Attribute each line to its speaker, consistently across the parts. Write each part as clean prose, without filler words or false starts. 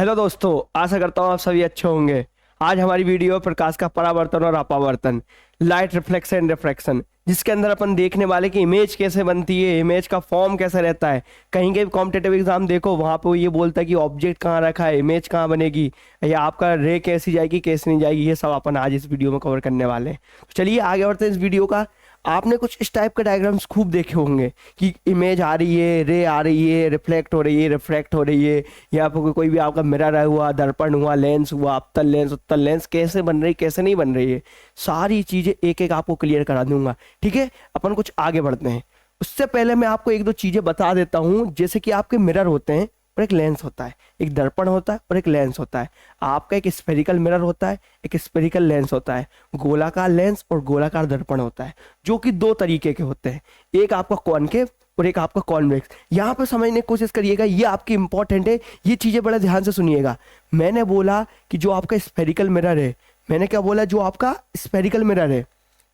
Speaker 1: Hello दोस्तों, आशा करता हूँ आप सभी अच्छे होंगे। आज हमारी वीडियो है प्रकाश का परावर्तन और अपावर्तन, लाइट रिफ्लेक्शन एंड रिफ्रैक्शन, जिसके अंदर अपन देखने वाले कि इमेज कैसे बनती है, इमेज का फॉर्म कैसे रहता है। कहीं के भी कॉम्पिटेटिव एग्जाम देखो, वहां पे वो ये बोलता है कि ऑब्जेक्ट कहाँ रखा है, इमेज कहाँ बनेगी, या आपका रे कैसी जाएगी कैसे नहीं जाएगी। ये सब अपन आज इस वीडियो में कवर करने वाले हैं। तो चलिए आगे बढ़ते हैं इस वीडियो का। आपने कुछ इस टाइप के डायग्राम्स खूब देखे होंगे कि इमेज आ रही है, रे आ रही है, रिफ्लेक्ट हो रही है, रिफ्रैक्ट हो रही है, या फिर कोई भी आपका मिरर हुआ, दर्पण हुआ, लेंस हुआ, अवतल लेंस, उत्तल लेंस कैसे बन रही कैसे नहीं बन रही है, सारी चीजें एक एक आपको क्लियर करा दूंगा। ठीक है, अपन कुछ आगे बढ़ते हैं। उससे पहले मैं आपको एक दो चीजें बता देता हूँ। जैसे कि आपके मिरर होते हैं और एक लेंस होता है, एक दर्पण होता है और एक लेंस होता है। आपका एक स्फेरिकल मिरर होता है, एक स्फेरिकल लेंस होता है, गोलाकार लेंस और गोलाकार दर्पण होता है, जो कि दो तरीके के होते हैं। एक आपका कॉनकेव और एक आपका कॉन्वेक्स। यहाँ पे समझने की कोशिश करिएगा, ये आपकी इंपॉर्टेंट है, ये चीजें बड़े ध्यान से सुनिएगा। मैंने बोला कि जो आपका स्फेरिकल मिरर है, मैंने क्या बोला, जो आपका स्फेरिकल मिरर है,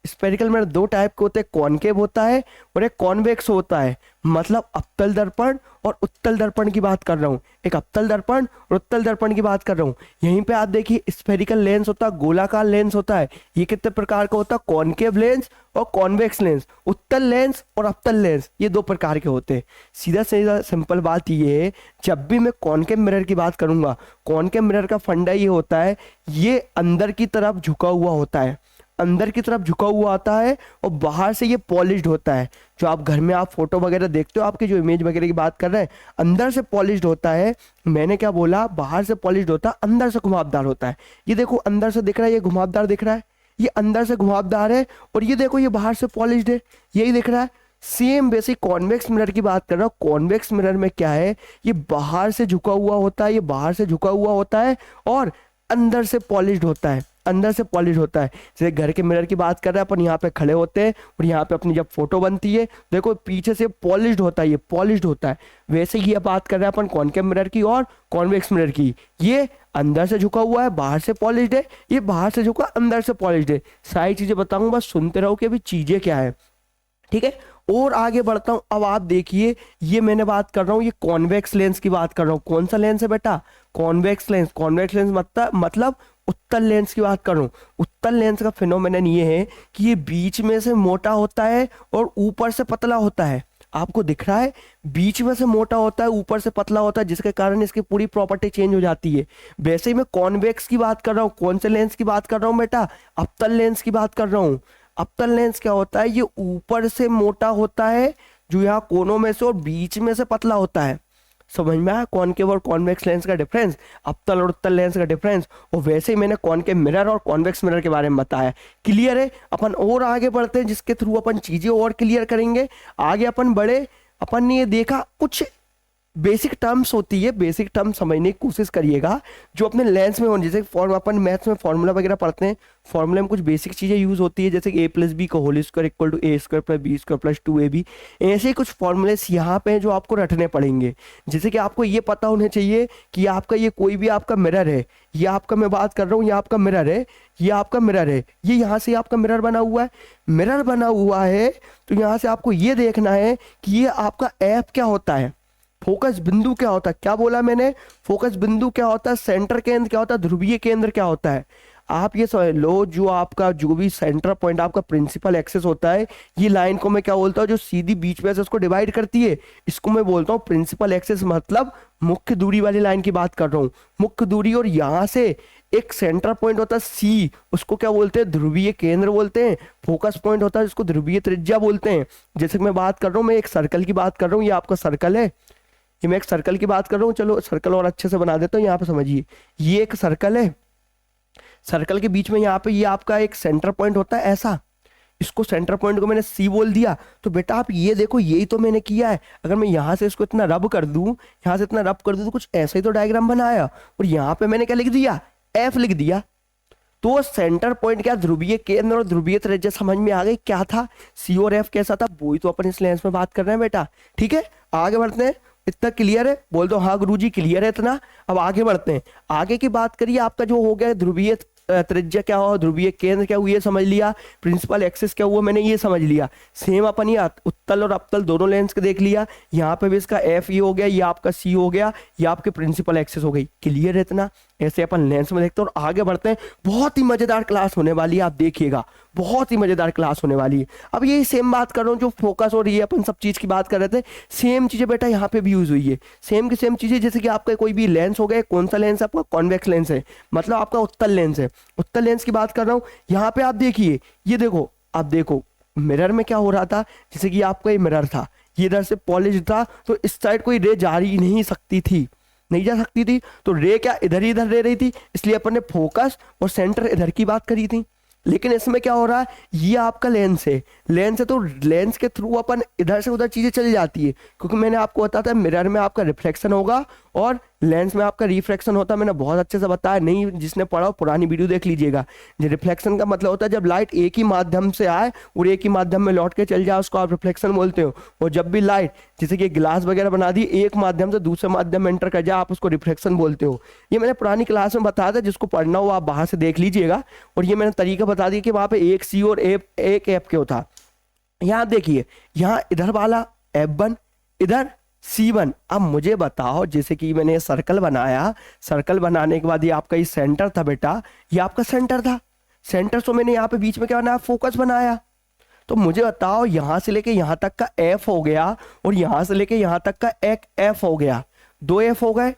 Speaker 1: स्फेरिकल मिरर दो टाइप के होते हैं, कॉनकेव होता है और एक कॉन्वेक्स होता है। मतलब अवतल दर्पण और उत्तल दर्पण की बात कर रहा हूँ, एक अवतल दर्पण और उत्तल दर्पण की बात कर रहा हूँ। यहीं पे आप देखिए, स्फेरिकल लेंस होता है, गोलाकार लेंस होता है। ये कितने प्रकार का होता है, कॉनकेव लेंस और कॉन्वेक्स लेंस। उत्तल लेंस और अवतल लेंस ये दो प्रकार के होते हैं। सीधा सीधा सिंपल बात ये है, जब भी मैं कॉनकेव मिरर की बात करूंगा, कॉनकेव मिरर का फंडा ये होता है, ये अंदर की तरफ झुका हुआ होता है, अंदर की तरफ झुका हुआ आता है और बाहर से ये पॉलिश्ड होता है। जो आप घर में आप फोटो वगैरह देखते हो, आपकी जो इमेज वगैरह की बात कर रहे हैं, अंदर से पॉलिश्ड होता है। मैंने क्या बोला, बाहर से पॉलिश्ड होता है, अंदर से घुमावदार होता है। ये देखो अंदर से दिख रहा है, ये घुमावदार दिख रहा है, ये अंदर से घुमावदार है, और ये देखो ये बाहर से पॉलिश्ड है, यही दिख रहा है। सेम बेसिक कॉन्वेक्स मिरर की बात कर रहा हूँ। कॉन्वेक्स मिरर में क्या है, ये बाहर से झुका हुआ होता है, ये बाहर से झुका हुआ होता है और अंदर से पॉलिश्ड होता है, अंदर से पॉलिश होता है। जैसे घर के मिरर की बात कर रहे हैं अपन, यहाँ पे खड़े होते हैं और यहाँ पे अपनी जब फोटो बनती है, देखो पीछे से पॉलिश्ड होता है, ये पॉलिश्ड होता है। वैसे ही ये बात कर रहे हैं अपन कॉनकेव मिरर की और कॉन्वेक्स मिरर की। ये अंदर से झुका हुआ है, बाहर से पॉलिश्ड है, ये बाहर से झुका, अंदर से पॉलिश्ड है। सारी चीजें बताऊंगा, बस सुनते रहो कि अभी चीजें क्या है। ठीक है, और आगे बढ़ता हूं। अब आप देखिए, ये मैंने बात कर रहा हूं, ये कॉन्वेक्स लेंस की बात कर रहा हूं। कौन सा लेंस है बेटा, कॉन्वेक्स लेंस। कॉन्वेक्स लेंस मतलब उत्तल लेंस की बात कर रहा हूं। उत्तल लेंस का फिनोमेनन ये है कि ये बीच में से मोटा होता है और ऊपर से पतला होता है। आपको दिख रहा है, बीच में से मोटा होता है, ऊपर से पतला होता है, जिसके कारण इसकी पूरी प्रॉपर्टी चेंज हो जाती है। वैसे ही मैं कॉन्वेक्स की बात कर रहा हूँ। कौन से लेंस की बात कर रहा हूँ बेटा, अवतल लेंस की बात कर रहा हूँ। अवतल लेंस क्या होता है, ये ऊपर से मोटा होता है, जो यहाँ कोनों में से, और बीच में से पतला होता है। समझ में आया कॉनकेव और कॉन्वेक्स लेंस का डिफरेंस, अवतल और उत्तल लेंस का डिफरेंस। और वैसे ही मैंने कॉनकेव मिरर और कॉन्वेक्स मिरर के बारे में बताया। क्लियर है, अपन और आगे बढ़ते हैं, जिसके थ्रू अपन चीजें और क्लियर करेंगे। आगे अपन बढ़े, अपन ने ये देखा कुछ बेसिक टर्म्स होती है, बेसिक टर्म समझने की कोशिश करिएगा जो अपने लेंस में होने। जैसे फॉर्म अपन मैथ्स में फॉर्मूला वगैरह पढ़ते हैं, फॉर्मूले में कुछ बेसिक चीजें यूज होती है, जैसे ए प्लस बी का whole square equal to a square plus b square plus 2ab। ऐसे ही कुछ फॉर्मूलेस यहाँ पे हैं जो आपको रटने पड़ेंगे। जैसे कि आपको ये पता होना चाहिए कि आपका ये कोई भी आपका मिरर है, ये आपका, मैं बात कर रहा हूँ, ये आपका मिरर है, ये आपका मिरर है, ये यहाँ से आपका मिरर बना हुआ है। मिरर बना हुआ है तो यहाँ से आपको ये देखना है कि ये आपका एफ क्या होता है, फोकस बिंदु क्या होता है। क्या बोला मैंने, फोकस बिंदु क्या होता है, सेंटर केंद्र क्या होता है, ध्रुवीय केंद्र क्या होता है। आप ये समझ लो, जो आपका जो भी सेंटर पॉइंट आपका प्रिंसिपल एक्सिस होता है, ये लाइन को मैं क्या बोलता हूँ, जो सीधी बीच में से उसको डिवाइड करती है, इसको मैं बोलता हूँ प्रिंसिपल एक्सिस। मतलब मुख्य दूरी वाली लाइन की बात कर रहा हूँ, मुख्य दूरी। और यहाँ से एक सेंटर पॉइंट होता है सी, उसको क्या बोलते हैं, ध्रुवीय केंद्र बोलते हैं। फोकस पॉइंट होता है जिसको ध्रुवीय त्रिज्या बोलते हैं। जैसे मैं बात कर रहा हूँ, मैं एक सर्कल की बात कर रहा हूँ, ये आपका सर्कल है, ये मैं एक सर्कल की बात कर रहा हूँ। चलो सर्कल और अच्छे से बना देता हूँ, यहाँ पे समझिए, ये एक सर्कल है, सर्कल के बीच में यहाँ पे ये आपका एक सेंटर पॉइंट होता है ऐसा, इसको सेंटर पॉइंट को मैंने सी बोल दिया। तो बेटा आप ये देखो, यही तो मैंने किया है। अगर मैं यहाँ से इसको इतना रब कर दूं, यहाँ से इतना रब कर दूं, तो कुछ ऐसा ही तो डायग्राम बनाया, और यहाँ पे मैंने क्या लिख दिया, एफ लिख दिया। तो सेंटर पॉइंट क्या, ध्रुवीय केंद्र और ध्रुवीय त्रिज्या समझ में आ गई क्या था, सी और एफ कैसा था, वही तो अपन इस लेंस में बात कर रहे हैं बेटा। ठीक है, आगे बढ़ते हैं। इतना क्लियर है, बोल दो हाँ गुरुजी क्लियर है इतना। अब आगे बढ़ते हैं, आगे की बात करिए। आपका जो हो गया ध्रुवीय त्रिज्या क्या हुआ, ध्रुवीय केंद्र क्या हुआ ये समझ लिया, प्रिंसिपल एक्सिस क्या हुआ मैंने ये समझ लिया। सेम अपन ये उत्तल और अवतल दोनों लेंस को देख लिया, यहाँ पे भी इसका एफ ये हो गया, ये आपका सी हो गया, ये आपके प्रिंसिपल एक्सिस हो गई। क्लियर है इतना? ऐसे अपन लेंस में देखते हैं और आगे बढ़ते हैं। बहुत ही मजेदार क्लास होने वाली है, आप देखिएगा, बहुत ही मजेदार क्लास होने वाली है। अब यही सेम बात कर रहा हूँ जो फोकस और ये अपन सब चीज की बात कर रहे थे, सेम चीजें बेटा यहाँ पे भी यूज हुई है, सेम की सेम चीजें। जैसे कि आपका कोई भी लेंस हो गया, कौन सा लेंस है आपका, कॉन्वेक्स लेंस है, मतलब आपका उत्तल लेंस है, उत्तल लेंस की बात कर रहा हूँ। यहाँ पे आप देखिए, ये देखो, आप देखो मिरर में क्या हो रहा था, जैसे कि आपका ये मिरर था, ये इधर से पॉलिश था, तो इस साइड कोई रे जा ही नहीं सकती थी, नहीं जा सकती थी, तो रे क्या इधर ही इधर रह रही थी, इसलिए अपन ने फोकस और सेंटर इधर की बात करी थी। लेकिन इसमें क्या हो रहा है, ये आपका लेंस है, लेंस है तो लेंस के थ्रू अपन इधर से उधर चीजें चली जाती है, क्योंकि मैंने आपको बताया था मिरर में आपका रिफ्लेक्शन होगा और लेंस में आपका रिफ्रैक्शन होता है। मैंने बहुत अच्छे से बताया, नहीं जिसने पढ़ा हो पुरानी वीडियो देख लीजिएगा। जो रिफ्लेक्शन का मतलब होता है जब लाइट एक ही माध्यम से आए और एक ही माध्यम में लौट के चल जाए, उसको आप रिफ्लेक्शन बोलते हो। और जब भी लाइट जैसे कि गिलास वगैरह बना दी, एक माध्यम से दूसरे माध्यम में एंटर कर जाए, आप उसको रिफ्लेक्शन बोलते हो। ये मैंने पुरानी क्लास में बताया था, जिसको पढ़ना हो आप बाहर से देख लीजिएगा। और ये मैंने तरीका बता दिया कि वहां पे एक सी और एक एफ के होता। यहाँ देखिए, यहाँ इधर वाला F1, इधर C1। अब मुझे बताओ, जैसे कि मैंने सर्कल बनाया, सर्कल बनाने के बाद ये आपका ये सेंटर था बेटा, ये आपका सेंटर था, सेंटर से मैंने यहाँ पे बीच में क्या बनाया, फोकस बनाया। तो मुझे बताओ, यहाँ से लेके यहाँ तक का F हो गया और यहाँ से लेके यहाँ तक का एक F हो गया, 2 F हो गए।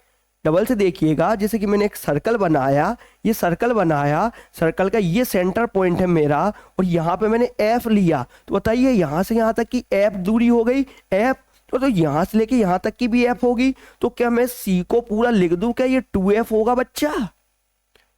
Speaker 1: डबल से देखिएगा, जैसे कि मैंने एक सर्कल बनाया, ये सर्कल बनाया, सर्कल का ये सेंटर पॉइंट है मेरा, और यहाँ पे मैंने एफ लिया, तो बताइए यहाँ से यहाँ तक की एफ दूरी हो गई, एफ। तो यहाँ से लेके यहाँ तक की भी एफ होगी, तो क्या मैं सी को पूरा लिख दूं, क्या ये 2f होगा बच्चा?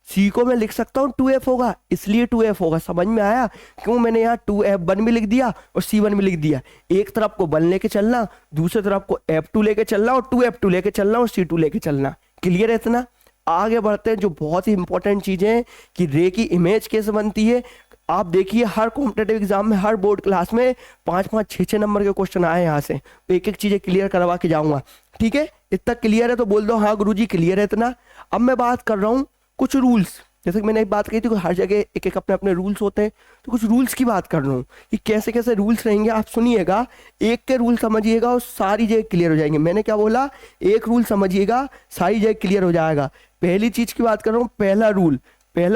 Speaker 1: सी को मैं लिख सकता हूँ 2f होगा, इसलिए 2f होगा। समझ में आया क्यों मैंने यहाँ 2f1 भी लिख दिया और C1 भी लिख दिया? एक तरफ को 1 लेके चलना, दूसरे तरफ को F2 लेके चलना, और 2f2 लेके चलना और C2 लेके चलना। क्लियर है इतना? आगे बढ़ते हैं, जो बहुत ही इंपॉर्टेंट चीजें हैं कि रे की इमेज कैसे बनती है। आप देखिए, हर कॉम्पिटेटिव एग्जाम में, हर बोर्ड क्लास में 5-5, 6-6 नंबर के क्वेश्चन आए यहाँ से, तो एक एक चीजें क्लियर करवा के जाऊंगा। ठीक है, इतना क्लियर है तो बोल दो हाँ गुरुजी क्लियर है इतना। अब मैं बात कर रहा हूँ कुछ रूल्स, जैसे कि मैंने एक बात कही थी, हर जगह एक एक अपने अपने रूल्स होते हैं, तो कुछ रूल्स की बात कर रहा हूँ कि कैसे कैसे रूल्स रहेंगे। आप सुनिएगा, एक के रूल समझिएगा और सारी जगह क्लियर हो जाएंगे। मैंने क्या बोला, एक रूल समझिएगा, सारी जगह क्लियर हो जाएगा। पहली चीज की बात कर रहा हूँ, पहला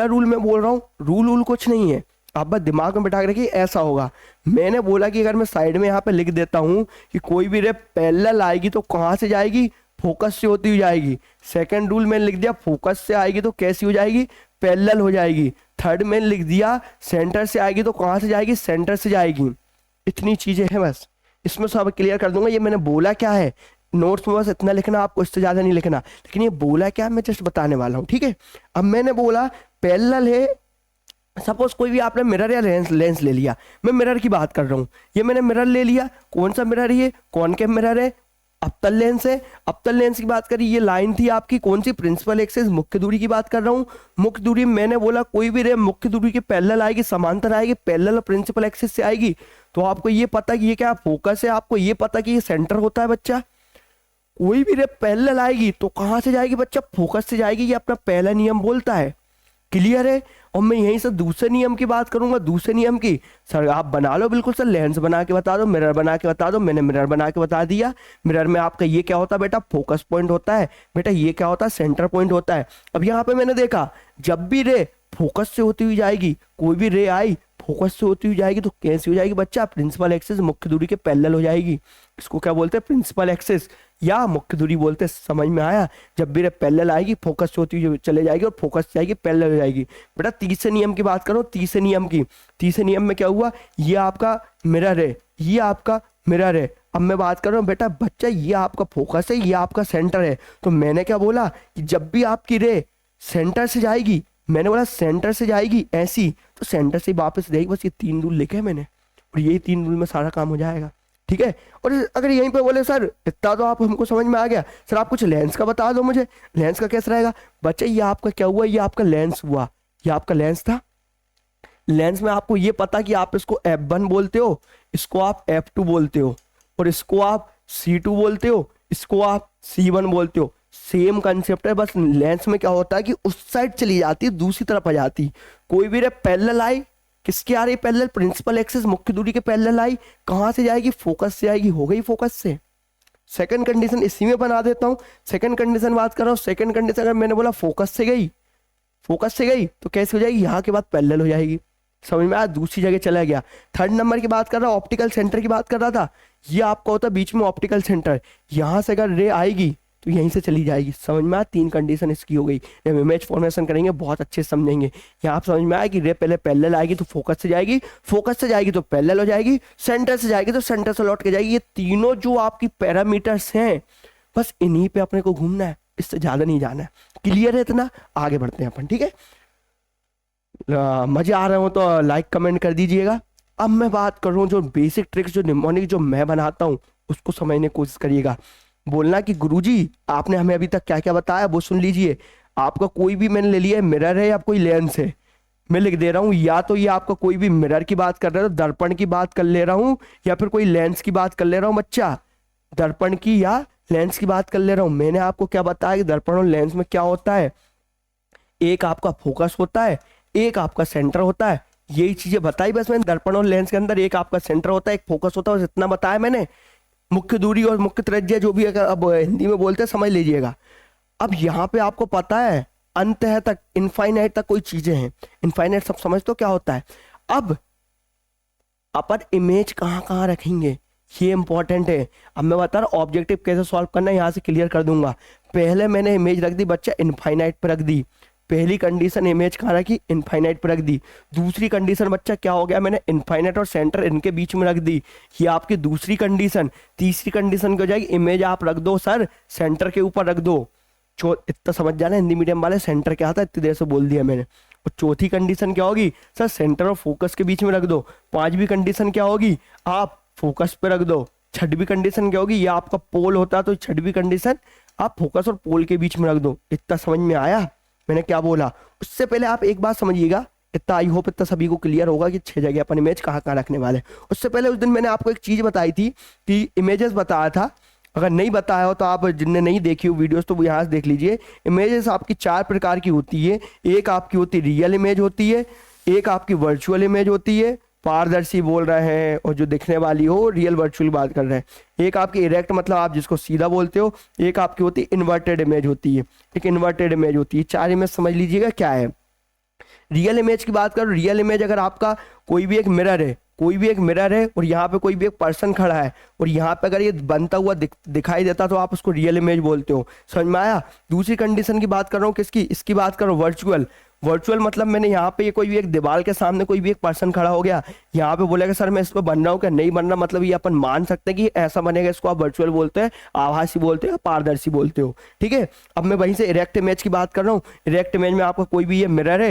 Speaker 1: रूल मैं बोल रहा हूँ, रूल कुछ नहीं है, आप बस दिमाग में बैठा के रखिए, ऐसा होगा। मैंने बोला कि अगर मैं साइड में यहाँ पे लिख देता हूँ कि कोई भी रे पैरेलल आएगी तो कहाँ से जाएगी, फोकस से होती हुई जाएगी। सेकंड रूल मैंने लिख दिया, फोकस से आएगी तो कैसी हो जाएगी, पैरेलल हो जाएगी। थर्ड मैंने लिख दिया, सेंटर से आएगी तो कहाँ से जाएगी, सेंटर से जाएगी। इतनी चीजें हैं, बस इसमें सब क्लियर कर दूंगा। ये मैंने बोला क्या है, नोट्स में बस इतना लिखना, आपको इससे ज्यादा नहीं लिखना, लेकिन ये बोला क्या मैं जस्ट बताने वाला हूँ। ठीक है, अब मैंने बोला पैरेलल है, सपोज कोई भी आपने मिरर या लेंस ले लिया, मैं मिरर की बात कर रहा हूँ, ये मैंने मिरर ले लिया, कौन सा मिरर है ये, कॉनकेव मिरर है, अवतल लेंस है। अवतल लेंस की बात करी, ये लाइन थी आपकी कौन सी, प्रिंसिपल एक्सिस, मुख्य दूरी की बात कर रहा हूँ। मुख्य दूरी मैंने बोला कोई भी रे मुख्य दूरी के पैरेलल आएगी, समांतर आएगी, पैरेलल और प्रिंसिपल एक्सिस से आएगी, तो आपको ये पता कि ये क्या फोकस है, आपको ये पता कि ये सेंटर होता है बच्चा। कोई भी रे पैरेलल आएगी तो कहाँ से जाएगी बच्चा, फोकस से जाएगी, ये अपना पहला नियम बोलता है। क्लियर है? और मैं यहीं से दूसरे नियम की बात करूंगा। दूसरे नियम की सर आप बना लो बिल्कुल सर, लेंस बना के बता दो, मिरर बना के बता दो। मैंने मिरर बना के बता दिया। मिरर में आपका ये क्या होता है बेटा, फोकस पॉइंट होता है। बेटा ये क्या होता है, सेंटर पॉइंट होता है। अब यहाँ पे मैंने देखा, जब भी रे फोकस से होती हुई जाएगी, कोई भी रे आई फोकस से होती हुई जाएगी तो कैसी हो जाएगी बच्चा, प्रिंसिपल एक्सिस, मुख्य दूरी के पैरेलल हो जाएगी। इसको क्या बोलते हैं, प्रिंसिपल एक्सिस या मुख्य दूरी बोलते हैं। समझ में आया? जब भी रे पैरेलल आएगी फोकस से होती हुई चले जाएगी और फोकस से जाएगी पैरेलल हो जाएगी। बेटा तीसरे नियम की बात करो, तीसरे नियम की। तीसरे नियम में क्या हुआ, ये आपका मिरर है, ये आपका मिरर है। अब मैं बात कर रहा हूँ बेटा बच्चा, ये आपका फोकस है, ये आपका सेंटर है। तो मैंने क्या बोला कि जब भी आपकी रे सेंटर से जाएगी, मैंने बोला सेंटर से जाएगी ऐसी, तो सेंटर से वापस जाएगी। बस ये 3 रूल लिखे मैंने, और यही 3 रूल में सारा काम हो जाएगा। ठीक है? और अगर यहीं पे बोले सर इतना तो आप हमको समझ में आ गया, सर आप कुछ लेंस का बता दो मुझे, लेंस का कैसे रहेगा बच्चा। ये आपका क्या हुआ, ये आपका लेंस हुआ, ये आपका लेंस था। लेंस में आपको ये पता कि आप इसको F1 बोलते हो, इसको आप F2 बोलते हो, और इसको आप C2 बोलते हो, इसको आप C1 बोलते हो। सेम कंसेप्ट है, बस लेंस में क्या होता है कि उस साइड चली जाती है, दूसरी तरफ आ जाती। कोई भी रे पैरेलल आई, किसकी आ रही पैरेलल, प्रिंसिपल एक्सिस मुख्य दूरी के पैरेलल आई, कहां से जाएगी, फोकस से आएगी, हो गई फोकस से। सेकंड कंडीशन इसी में बना देता हूं। सेकंड कंडीशन बात कर रहा हूं, सेकंड कंडीशन अगर मैंने बोला फोकस से गई, फोकस से गई तो कैसे हो जाएगी, यहाँ के बाद पैरेलल हो जाएगी। समझ में आया, दूसरी जगह चला गया। थर्ड नंबर की बात कर रहा, ऑप्टिकल सेंटर की बात कर रहा था। ये आपका होता है बीच में ऑप्टिकल सेंटर, यहां से अगर रे आएगी तो यहीं से चली जाएगी। समझ में आया, तीन कंडीशन इसकी हो गई। जब इमेज फॉर्मेशन करेंगे बहुत अच्छे से समझेंगे। यहाँ आप समझ में आया कि रे पहले पैरेलल आएगी तो फोकस से जाएगी, फोकस से जाएगी तो पैरेलल हो जाएगी, सेंटर से जाएगी तो सेंटर से लौट के जाएगी। ये तीनों जो आपकी पैरामीटर्स हैं, बस इन्हीं पे अपने को घूमना है, इससे ज्यादा नहीं जाना है। क्लियर है इतना, आगे बढ़ते हैं अपन। ठीक है, मजे आ रहे हो तो लाइक कमेंट कर दीजिएगा। अब मैं बात कर रहा हूँ जो बेसिक ट्रिक्स जो निमोनिक जो मैं बनाता हूँ उसको समझने की कोशिश करिएगा। बोलना कि गुरुजी आपने हमें अभी तक क्या क्या बताया वो सुन लीजिए। आपका कोई भी मैंने ले लिया है, मिरर है या कोई लेंस है, मैं लिख दे रहा हूँ, या तो ये आपका कोई भी मिरर की बात कर रहा है तो दर्पण की बात कर ले रहा हूँ, या फिर कोई लेंस की बात कर ले रहा हूँ बच्चा, दर्पण की या लेंस की बात कर ले रहा हूँ। मैंने आपको क्या बताया कि दर्पण और लेंस में क्या होता है, एक आपका फोकस होता है, एक आपका सेंटर होता है। यही चीजें बताई बस मैंने। दर्पण और लेंस के अंदर एक आपका सेंटर होता है, एक फोकस होता है, बस इतना बताया मैंने। मुख्य दूरी और मुख्य त्रिज्या जो भी अगर अब हिंदी में बोलते हैं समझ लीजिएगा। अब यहाँ पे आपको पता है अंत है तक, इनफाइनाइट तक कोई चीजें हैं। इनफाइनाइट सब समझ तो क्या होता है। अब अपन इमेज कहाँ कहाँ रखेंगे ये इंपॉर्टेंट है। अब मैं बता रहा हूँ ऑब्जेक्टिव कैसे सॉल्व करना है, यहाँ से क्लियर कर दूंगा। पहले मैंने इमेज रख दी बच्चा, इनफाइनाइट पर रख दी। पहली कंडीशन इमेज कहाँ रखी, इनफाइनाइट पर रख दी। दूसरी कंडीशन बच्चा क्या हो गया, मैंने इनफाइनाइट और सेंटर इनके बीच में रख दी, ये आपकी दूसरी कंडीशन। तीसरी कंडीशन क्या हो जाएगी, इमेज आप रख दो सर सेंटर के ऊपर रख दो। इतना समझ जाना हिंदी मीडियम वाले, सेंटर क्या आता है इतनी देर से बोल दिया मैंने। और चौथी कंडीशन क्या होगी, सर सेंटर और फोकस के बीच में रख दो। पांचवी कंडीशन क्या होगी, आप फोकस पे रख दो। छठवीं कंडीशन क्या होगी, ये आपका पोल होता है तो छठवीं कंडीशन आप फोकस और पोल के बीच में रख दो। इतना समझ में आया मैंने क्या बोला। उससे पहले आप एक बात समझिएगा, इतना आई होप इतना सभी को क्लियर होगा कि 6 जगह अपन इमेज कहाँ कहाँ रखने वाले। उससे पहले उस दिन मैंने आपको एक चीज बताई थी कि इमेजेस बताया था, अगर नहीं बताया हो तो आप जिनने नहीं देखी हो वीडियोस तो वो यहाँ से देख लीजिए। इमेजेस आपकी 4 प्रकार की होती है। एक आपकी होती है रियल इमेज होती है, एक आपकी वर्चुअल इमेज होती है, पारदर्शी बोल रहे हैं, और जो दिखने वाली हो रियल वर्चुअल बात कर रहे हैं। एक आपकी इरेक्ट मतलब आप जिसको सीधा बोलते हो, एक आपकी होती है इन्वर्टेड इमेज होती है, एक इन्वर्टेड इमेज होती है। 4 इमेज समझ लीजिएगा क्या है। रियल इमेज की बात करो, रियल इमेज अगर आपका कोई भी एक मिरर है, कोई भी एक मिरर है और यहाँ पे कोई भी एक पर्सन खड़ा है और यहाँ पे अगर ये बनता हुआ दिखाई देता तो आप उसको रियल इमेज बोलते हो। समझ में आया। दूसरी कंडीशन की बात कर रहा हूँ किसकी, इसकी बात करो वर्चुअल। वर्चुअल मतलब मैंने यहाँ पे ये कोई भी एक दीवार के सामने कोई भी एक पर्सन खड़ा हो गया, यहाँ पे बोलेगा सर मैं इसको बन रहा हूँ क्या, नहीं बन रहा, मतलब ये अपन मान सकते हैं कि ऐसा बनेगा, इसको आप वर्चुअल बोलते हैं, आभासी बोलते हो, पारदर्शी बोलते हो। ठीक है, अब मैं वहीं से इरेक्ट इमेज की बात कर रहा हूँ। इरेक्ट इमेज में आपका कोई भी ये मिरर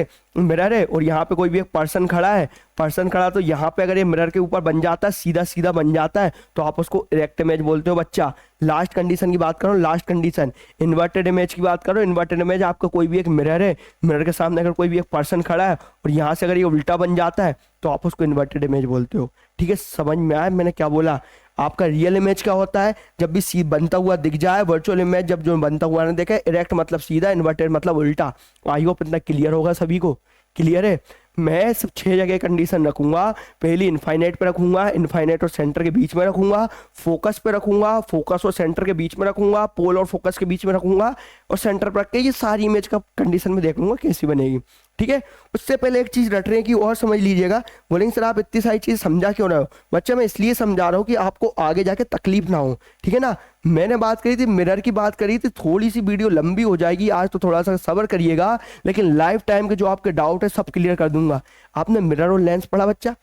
Speaker 1: है और यहाँ पे कोई भी एक पर्सन खड़ा है, पर्सन खड़ा तो यहाँ पे अगर ये मिरर के ऊपर बन जाता है, सीधा सीधा बन जाता है तो आप उसको इरेक्ट इमेज बोलते हो बच्चा। लास्ट कंडीशन की बात करो, लास्ट कंडीशन इन्वर्टेड इमेज की बात करो। इन्वर्टेड इमेज आपका कोई भी एक मिरर है, मिरर के सामने अगर कोई भी एक पर्सन खड़ा है और यहाँ से अगर ये उल्टा बन जाता है तो आप उसको इन्वर्टेड इमेज बोलते हो। ठीक है, समझ में आया मैंने क्या बोला। आपका रियल इमेज क्या होता है, जब भी सी बनता हुआ दिख जाए। वर्चुअल इमेज जब जो बनता हुआ ना देखे। इरेक्ट मतलब सीधा, इन्वर्टेड मतलब उल्टा। आई होप इतना क्लियर होगा सभी को। क्लियर है। मैं सिर्फ 6 जगह कंडीशन रखूंगा। पहली इनफाइनाइट पे रखूंगा, इनफाइनाइट और सेंटर के बीच में रखूंगा। फोकस पे रखूंगा, फोकस और सेंटर के बीच में रखूंगा। पोल और फोकस के बीच में रखूंगा और सेंटर पर रख के ये सारी इमेज का कंडीशन में देख लूंगा कैसी बनेगी। ठीक है, उससे पहले एक चीज रटने की और समझ लीजिएगा। बोलेंगे सर आप इतनी सारी चीज समझा क्यों रहे हो। बच्चा मैं इसलिए समझा रहा हूँ कि आपको आगे जाके तकलीफ ना हो। ठीक है ना। मैंने बात करी थी मिरर की, बात करी थी, थोड़ी सी वीडियो लंबी हो जाएगी आज, तो थोड़ा सा सब्र करिएगा, लेकिन लाइफ टाइम के जो आपके डाउट है सब क्लियर कर दूंगा। आपने मिरर और लेंस पढ़ा बच्चा।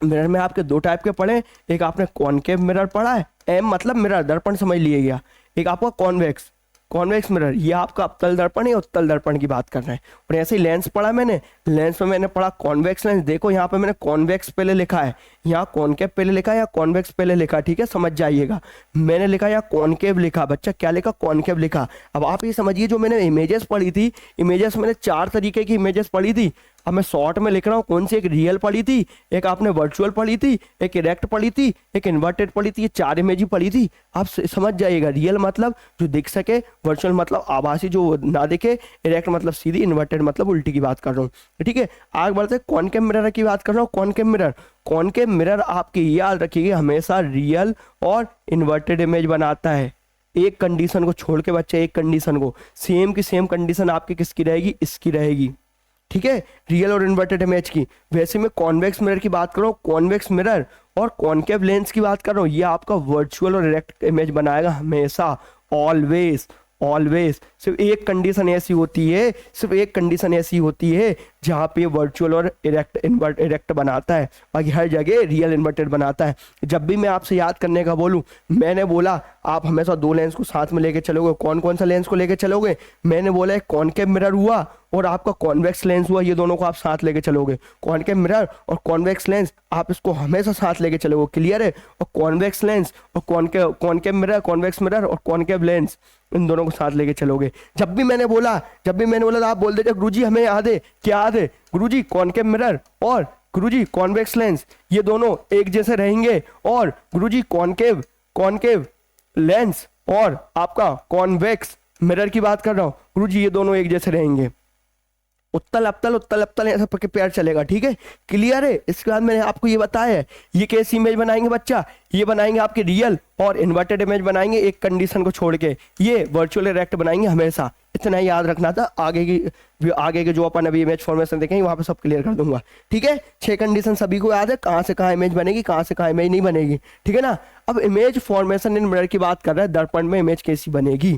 Speaker 1: मिरर में आपके 2 टाइप के पढ़े। एक आपने कॉनकेव मिरर पढ़ा है, एम मतलब मिरर, दर्पण समझ लिएगा। एक आपका कॉन्वेक्स, कॉन्वेक्स मिरर, ये आपका अवतल दर्पण है, उत्तल दर्पण की बात कर रहे हैं। और ऐसे ही लेंस पढ़ा मैंने। लेंस में मैंने पढ़ा कॉन्वेक्स लेंस। देखो यहाँ पे मैंने कॉन्वेक्स पहले लिखा है, यहाँ कॉनकेव पहले लिखा है या कॉन्वेक्स पहले लिखा। ठीक है, समझ जाइएगा। मैंने लिखा या कॉनकेव लिखा बच्चा, क्या लिखा, कॉनकेव लिखा। अब आप ये समझिए जो मैंने इमेजेस पढ़ी थी, इमेजेस मैंने 4 तरीके की इमेजेस पढ़ी थी। अब मैं शॉर्ट में लिख रहा हूँ, कौन सी, एक रियल पढ़ी थी, एक आपने वर्चुअल पढ़ी थी, एक इरेक्ट पढ़ी थी, एक इन्वर्टेड पढ़ी थी, ये 4 इमेज ही पढ़ी थी। आप समझ जाइएगा, रियल मतलब जो दिख सके, वर्चुअल मतलब आभासी जो ना दिखे, इरेक्ट मतलब सीधी, इन्वर्टेड मतलब उल्टी की बात कर रहा हूँ, ठीक है। आगे बढ़ते कॉनकेव मिरर की बात कर रहा हूँ। कॉनकेव मिरर, कॉनकेव मिरर आपकी याद रखिएगा हमेशा रियल और इन्वर्टेड इमेज बनाता है। एक कंडीशन को छोड़ के बच्चे, एक कंडीशन को, सेम की सेम कंडीशन आपकी किसकी रहेगी, इसकी रहेगी, ठीक है, रियल और इन्वर्टेड इमेज की। वैसे मैं कॉन्वेक्स मिरर की बात कर रहा हूँ, कॉन्वेक्स मिरर और कॉनकेव लेंस की बात कर रहा हूँ। ये आपका वर्चुअल और इरेक्ट इमेज बनाएगा हमेशा, ऑलवेज ऑलवेज। सिर्फ एक कंडीशन ऐसी होती है, सिर्फ एक कंडीशन ऐसी होती है जहाँ पे वर्चुअल और इरेक्ट बनाता है, बाकी हर जगह रियल इन्वर्टेड बनाता है। जब भी मैं आपसे याद करने का बोलूँ, मैंने बोला आप हमेशा 2 लेंस को साथ में लेके चलोगे। कौन कौन सा लेंस को लेके चलोगे? मैंने बोला एक कॉनकेव मिरर हुआ और आपका कॉन्वेक्स लेंस हुआ, ये दोनों को आप साथ लेके चलोगे। कॉनकेव मिरर और कॉन्वेक्स लेंस आप इसको हमेशा साथ लेके चलोगे, क्लियर है। और कॉन्वेक्स लेंस और कॉनकेव मिरर, कॉन्वेक्स मिरर और कॉनकेव लेंस, इन दोनों को साथ लेके चलोगे। जब भी मैंने बोला तो आप बोल देते गुरुजी हमें याद है, क्या याद है गुरुजी? कॉनकेव मिरर और गुरुजी कॉन्वेक्स लेंस, ये दोनों एक जैसे रहेंगे। और गुरुजी कॉनकेव लेंस और आपका कॉन्वेक्स मिरर की बात कर रहा हूं गुरुजी, ये दोनों एक जैसे रहेंगे। उत्तल अपतल ऐसा पक्के प्यार चलेगा, ठीक है, क्लियर है। इसके बाद मैंने आपको ये बताया है, ये कैसी इमेज बनाएंगे बच्चा? ये बनाएंगे आपके रियल और इन्वर्टेड इमेज बनाएंगे, एक कंडीशन को छोड़ के। ये वर्चुअल इरेक्ट बनाएंगे हमेशा, इतना ही याद रखना था। आगे के जो अपन अभी इमेज फॉर्मेशन देखेंगे वहां पे सब क्लियर कर दूंगा, ठीक है। 6 कंडीशन सभी को याद है, कहां से कहां इमेज बनेगी, कहां से कहां इमेज नहीं बनेगी, ठीक है ना। अब इमेज फॉर्मेशन इन मिरर की बात कर रहे हैं, दर्पण में इमेज कैसी बनेगी,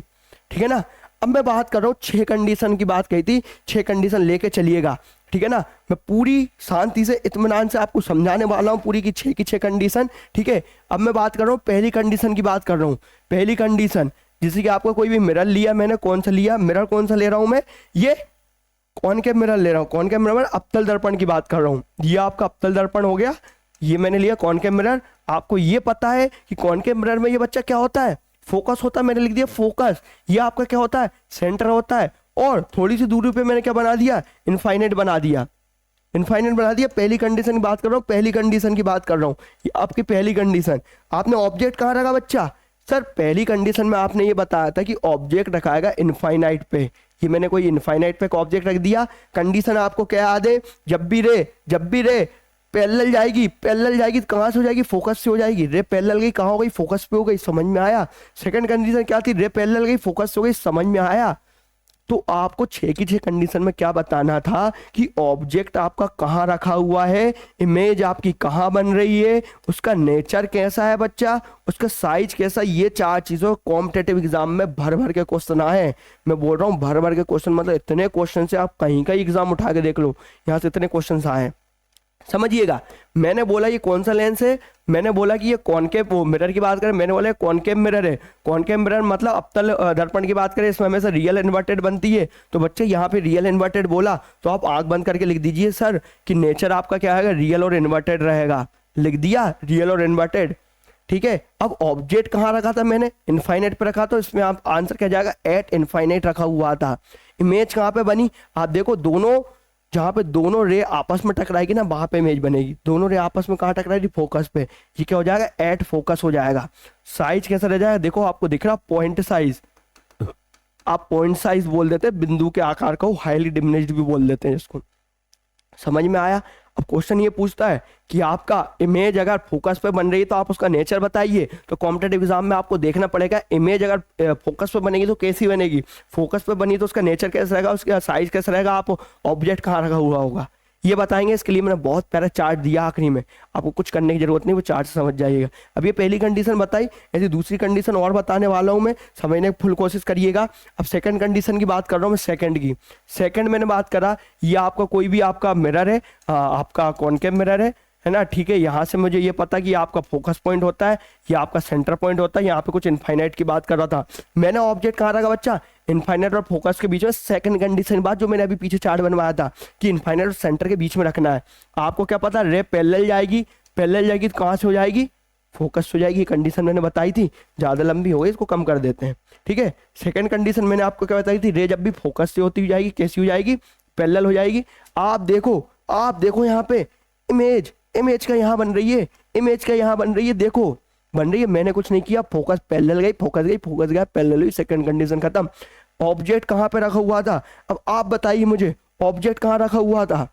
Speaker 1: ठीक है ना। अब मैं बात कर रहा हूँ 6 कंडीशन की बात कही थी, 6 कंडीशन लेके चलिएगा, ठीक है ना। मैं पूरी शांति से इत्मीनान से आपको समझाने वाला हूँ पूरी की 6 कंडीशन, ठीक है। अब मैं बात कर रहा हूँ पहली कंडीशन की बात कर रहा हूँ। पहली कंडीशन, जैसे कि आपको कोई भी मिरर लिया, मैंने कौन सा लिया मिरर, कौन सा ले रहा हूँ मैं? ये कॉनकेव मिरर ले रहा हूँ। कॉनकेव मिरर अपतल दर्पण की बात कर रहा हूँ, ये आपका अपतल दर्पण हो गया, ये मैंने लिया कॉनकेव मिरर। आपको ये पता है कि कॉनकेव मिरर में ये बच्चा क्या होता है? फोकस होता है, मैंने लिख दिया फोकस। ये आपका क्या होता है? सेंटर होता है। और थोड़ी सी दूरी पे मैंने क्या बना दिया? इनफाइनाइट बना दिया, इनफाइनाइट बना दिया। पहली कंडीशन की बात कर रहा हूँ, पहली कंडीशन की बात कर रहा हूँ, ये आपकी पहली कंडीशन। आपने ऑब्जेक्ट कहाँ रखा बच्चा? सर पहली कंडीशन में आपने ये बताया था कि ऑब्जेक्ट रखाएगा इनफाइनाइट पे, ये मैंने कोई इनफाइनाइट पे एक ऑब्जेक्ट रख दिया। कंडीशन आपको क्या याद है? जब भी रे पैरेलल जाएगी तो कहां से हो जाएगी? फोकस से हो जाएगी। रे पैरेलल गई, कहां हो गई? फोकस पे हो गई, समझ में आया। सेकंड कंडीशन क्या थी? रे पैरेलल गई, फोकस से हो गई, समझ में आया। तो आपको 6 की 6 कंडीशन में क्या बताना था कि ऑब्जेक्ट आपका कहाँ रखा हुआ है, इमेज आपकी कहाँ बन रही है, उसका नेचर कैसा है बच्चा, उसका साइज कैसा। ये 4 चीज़ों कॉम्पिटेटिव एग्जाम में भर भर के क्वेश्चन आए हैं। मैं बोल रहा हूँ भर भर के क्वेश्चन, मतलब इतने क्वेश्चन से आप कहीं का एग्जाम उठा के देख लो, यहाँ से इतने क्वेश्चन आए हैं। समझिएगा, मैंने बोला ये कौन सा लेंस है? मैंने बोला कि ये कॉनकेव मिरर की बात करें, मैंने बोला कॉनकेव मिरर है। कॉनकेव मिरर मतलब अपतल दर्पण की बात करें, इसमें हमेशा रियल इन्वर्टेड बनती है। तो बच्चे यहाँ पे रियल इन्वर्टेड बोला तो आप आंख बंद करके लिख दीजिए सर कि नेचर आपका क्या है? रियल और इन्वर्टेड रहेगा। लिख दिया रियल और इन्वर्टेड, ठीक है। अब ऑब्जेक्ट कहाँ रखा था मैंने? इनफाइनाइट पे रखा, तो इसमें आप आंसर क्या जाएगा? एट इनफाइनाइट रखा हुआ था। इमेज कहाँ पे बनी? आप देखो, दोनों जहाँ पे दोनों रे आपस में टकराएगी ना, वहां पे इमेज बनेगी। दोनों रे आपस में कहाँ टकराएगी? फोकस पे। ये क्या हो जाएगा? एट फोकस हो जाएगा। साइज कैसा रह जाएगा? देखो आपको दिख रहा पॉइंट साइज, आप पॉइंट साइज बोल देते हैं, बिंदु के आकार को हाईली डिमिनिश्ड भी बोल देते हैं इसको। समझ में आया? अब क्वेश्चन ये पूछता है कि आपका इमेज अगर फोकस पे बन रही है तो आप उसका नेचर बताइए। तो कॉम्पिटेटिव एग्जाम में आपको देखना पड़ेगा इमेज अगर फोकस पे बनेगी तो कैसी बनेगी, फोकस पे बनी तो उसका नेचर कैसा रहेगा, उसका साइज कैसा रहेगा, आप ऑब्जेक्ट कहाँ रखा हुआ होगा, ये बताएंगे। इसके लिए मैंने बहुत प्यारा चार्ट दिया आखिरी में, आपको कुछ करने की जरूरत नहीं, वो चार्ट से समझ जाइएगा। अब ये पहली कंडीशन बताई, ऐसी दूसरी कंडीशन और बताने वाला हूँ मैं, समझने की फुल कोशिश करिएगा। अब सेकंड कंडीशन की बात कर रहा हूँ मैं, सेकंड की। सेकंड मैंने बात करा, ये आपका कोई भी आपका मिरर है, आपका कॉनकेव मिरर है ना, ठीक है। यहाँ से मुझे ये पता कि आपका फोकस पॉइंट होता है, ये आपका सेंटर पॉइंट होता है। यहाँ पे कुछ इनफाइनाइट की बात कर रहा था मैंने। ऑब्जेक्ट कहाँ रखा बच्चा? इनफाइनाइट और फोकस के बीच में। सेकंड कंडीशन बात जो मैंने अभी पीछे चार्ट बनवाया था कि इनफाइनाइट और सेंटर के बीच में रखना है। आपको क्या पता? रे पैरेलल जाएगी, पैरेलल जाएगी तो कहाँ से हो जाएगी? फोकस हो जाएगी। कंडीशन मैंने बताई थी, ज़्यादा लंबी हो गई, इसको कम कर देते हैं, ठीक है। सेकंड कंडीशन मैंने आपको क्या बताई थी? रे जब भी फोकस से होती जाएगी, कैसी हो जाएगी? पैरेलल हो जाएगी। आप देखो यहाँ पे इमेज का यहाँ बन रही है, इमेज का यहाँ बन रही है, देखो बन रही है। मैंने कुछ नहीं किया, फोकस पैरेलल गई, फोकस गया, पैरेलल हुई, सेकंड कंडीशन खत्म। ऑब्जेक्ट कहाँ पे रखा हुआ था? अब आप बताइए मुझे, ऑब्जेक्ट कहाँ रखा हुआ था?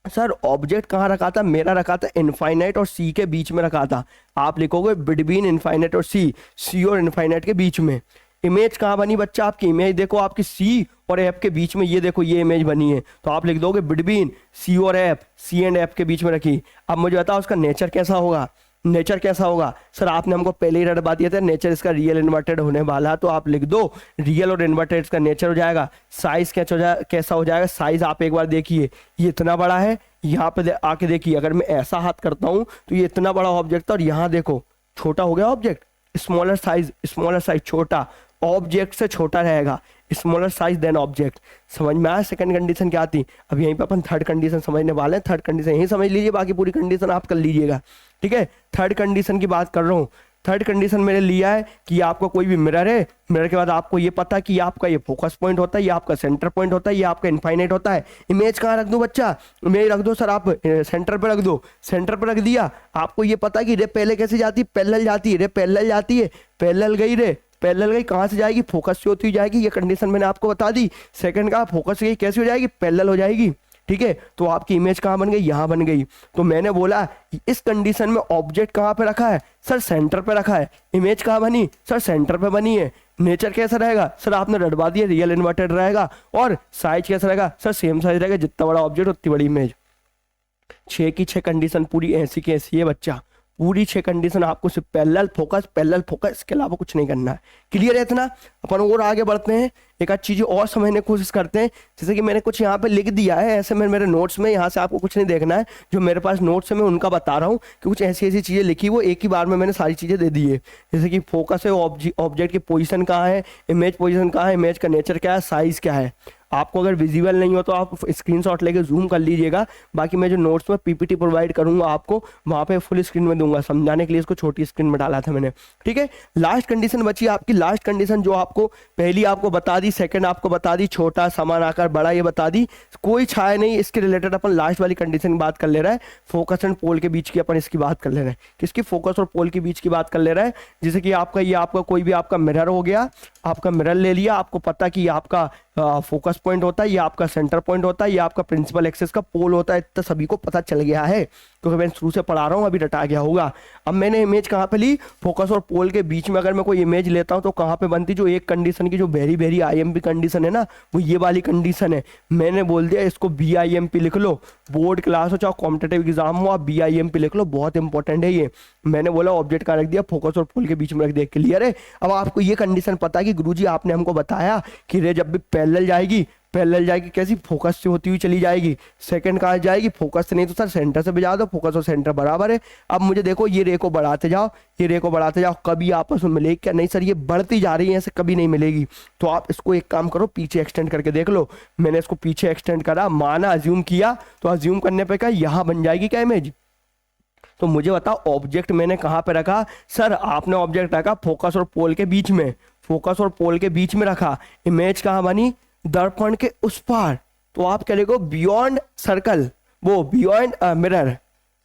Speaker 1: सर ऑब्जेक्ट कहाँ रखा था? मेरा रखा था इनफाइनाइट और सी के बीच में रखा था। आप लिखोगे बिटवीन इनफाइनाइट और सी और इनफाइनाइट के बीच में। इमेज कहाँ बनी बच्चा? आपकी इमेज देखो, आपकी सी और एफ के बीच में, ये देखो ये इमेज बनी है। तो आप लिख दोगे बिटवीन सी और एफ, सी एंड एफ के बीच में रखी। अब मुझे बताओ उसका नेचर कैसा होगा? नेचर कैसा होगा? सर आपने हमको पहले ही रटवा दिया था, नेचर इसका रियल इन्वर्टेड होने वाला। तो आप लिख दो रियल और इन्वर्टेड इसका नेचर हो जाएगा। साइज कैसा हो जाएगा? साइज आप एक बार देखिए, ये इतना बड़ा है, यहाँ पे आके देखिए, अगर मैं ऐसा हाथ करता हूँ तो ये इतना बड़ा ऑब्जेक्ट था, और यहाँ देखो छोटा हो गया ऑब्जेक्ट। स्मॉलर साइज छोटा, ऑब्जेक्ट से छोटा रहेगा, स्मॉलर साइज देन ऑब्जेक्ट। समझ में आया? सेकंड कंडीशन क्या आती? अब यहीं पे अपन थर्ड कंडीशन समझने वाले हैं। थर्ड कंडीशन यही समझ लीजिए, बाकी पूरी कंडीशन आप कर लीजिएगा, ठीक है। थर्ड कंडीशन की बात कर रहा हूँ। थर्ड कंडीशन मैंने लिया है कि आपका कोई भी मिरर है, मिरर के बाद आपको ये पता कि आपका ये फोकस पॉइंट होता है, ये आपका सेंटर पॉइंट होता है, ये आपका इनफाइनाइट होता है। इमेज कहाँ रख दूं बच्चा? इमेज रख दो सर, आप सेंटर पे रख दो। सेंटर पे रख दिया, आपको ये पता कि रे पहले कैसे जाती है? पैरेलल जाती है, रे पैरेलल जाती है, पैरेलल गई, रे पैरेलल गई, कहाँ से जाएगी? फोकस से होती हुई जाएगी। ये कंडीशन मैंने आपको बता दी। सेकंड का फोकस गई, कैसे हो जाएगी? पैरेलल हो जाएगी, ठीक है। तो आपकी इमेज कहाँ बन गई? यहाँ बन गई। तो मैंने बोला इस कंडीशन में ऑब्जेक्ट कहाँ पे रखा है? सर सेंटर पे रखा है। इमेज कहाँ बनी? सर सेंटर पे बनी है। नेचर कैसा रहेगा? सर आपने रटवा दिया, रियल इन्वर्टेड रहेगा। और साइज कैसा रहेगा? सर सेम साइज रहेगा, जितना बड़ा ऑब्जेक्ट उतनी बड़ी इमेज। 6 की 6 कंडीशन पूरी ऐसी की ऐसी है बच्चा। पूरी 6 कंडीशन आपको सिर्फ पैरेलल फोकस, इसके अलावा कुछ नहीं करना है। क्लियर है इतना? अपन और आगे बढ़ते हैं, एक आध चीजें और समझने की कोशिश करते हैं। जैसे कि मैंने कुछ यहाँ पे लिख दिया है, ऐसे में मेरे नोट्स में, यहाँ से आपको कुछ नहीं देखना है, जो मेरे पास नोट्स है मैं उनका बता रहा हूँ कि कुछ ऐसी ऐसी चीजें लिखी, वो एक ही बार में मैंने सारी चीजें दे दी है। जैसे कि फोकस है, ऑब्जेक्ट की पोजिशन कहाँ है, इमेज पोजिशन कहाँ है, इमेज का नेचर क्या है, साइज क्या है। आपको अगर विजिबल नहीं हो तो आप स्क्रीनशॉट लेके जूम कर लीजिएगा। बाकी मैं जो नोट्स में पीपीटी प्रोवाइड करूंगा आपको, वहाँ पे फुल स्क्रीन में दूंगा, समझाने के लिए इसको छोटी स्क्रीन में डाला था मैंने, ठीक है। लास्ट कंडीशन बची आपकी, लास्ट कंडीशन जो आपको पहली आपको बता दी, सेकंड आपको बता दी, छोटा, समान आकार, बड़ा, ये बता दी, कोई छाया नहीं। इसके रिलेटेड अपन लास्ट वाली कंडीशन की बात कर ले रहा है, फोकस एंड पोल के बीच की अपन इसकी बात कर ले रहे हैं। किसकी? फोकस और पोल के बीच की बात कर ले रहा है। जैसे कि आपका ये आपका कोई भी आपका मिरर हो गया, आपका मिरर ले लिया, आपको पता कि ये आपका फोकस पॉइंट होता है, ये आपका सेंटर पॉइंट होता है, ये आपका प्रिंसिपल एक्सिस का पोल होता है। इतना सभी को पता चल गया है क्योंकि मैं शुरू से पढ़ा रहा हूँ, अभी रटा गया होगा। अब मैंने इमेज कहाँ पे ली? फोकस और पोल के बीच में। अगर मैं कोई इमेज लेता हूँ तो कहाँ पे बनती? जो एक कंडीशन की जो वेरी वेरी आईएमपी कंडीशन है ना, वो ये वाली कंडीशन है। मैंने बोल दिया इसको BIMP लिख लो, बोर्ड क्लास हो चाहे कॉम्पिटेटिव एग्जाम हो, आप BIMP लिख लो, बहुत इंपॉर्टेंट है ये। मैंने बोला ऑब्जेक्ट कहाँ रख दिया? फोकस और पोल के बीच में रख दिया। क्लियर है? अब आपको ये कंडीशन पता है कि गुरुजी आपने हमको बताया कि रे जब भी पैरेलल जाएगी कैसी? फोकस से होती हुई चली जाएगी। सेकंड कहाँ जाएगी? फोकस से नहीं तो सर सेंटर से बजा दो, फोकस और सेंटर बराबर है। अब मुझे देखो ये रे को बढ़ाते जाओ, ये रे को बढ़ाते जाओ, कभी आपस में मिलेगी क्या? नहीं सर ये बढ़ती जा रही है, ऐसे कभी नहीं मिलेगी। तो आप इसको एक काम करो, पीछे एक्सटेंड करके देख लो। मैंने इसको पीछे एक्सटेंड करा, माना, अज्यूम किया, तो अज्यूम करने पे क्या यहाँ बन जाएगी क्या इमेज? तो मुझे बताओ ऑब्जेक्ट मैंने कहाँ पे रखा? सर आपने ऑब्जेक्ट रखा फोकस और पोल के बीच में, फोकस और पोल के बीच में रखा। इमेज कहाँ बनी? दर्पण के उस पार। तो आप कह लेगो बियॉन्ड सर्कल, वो बियॉन्ड मिरर,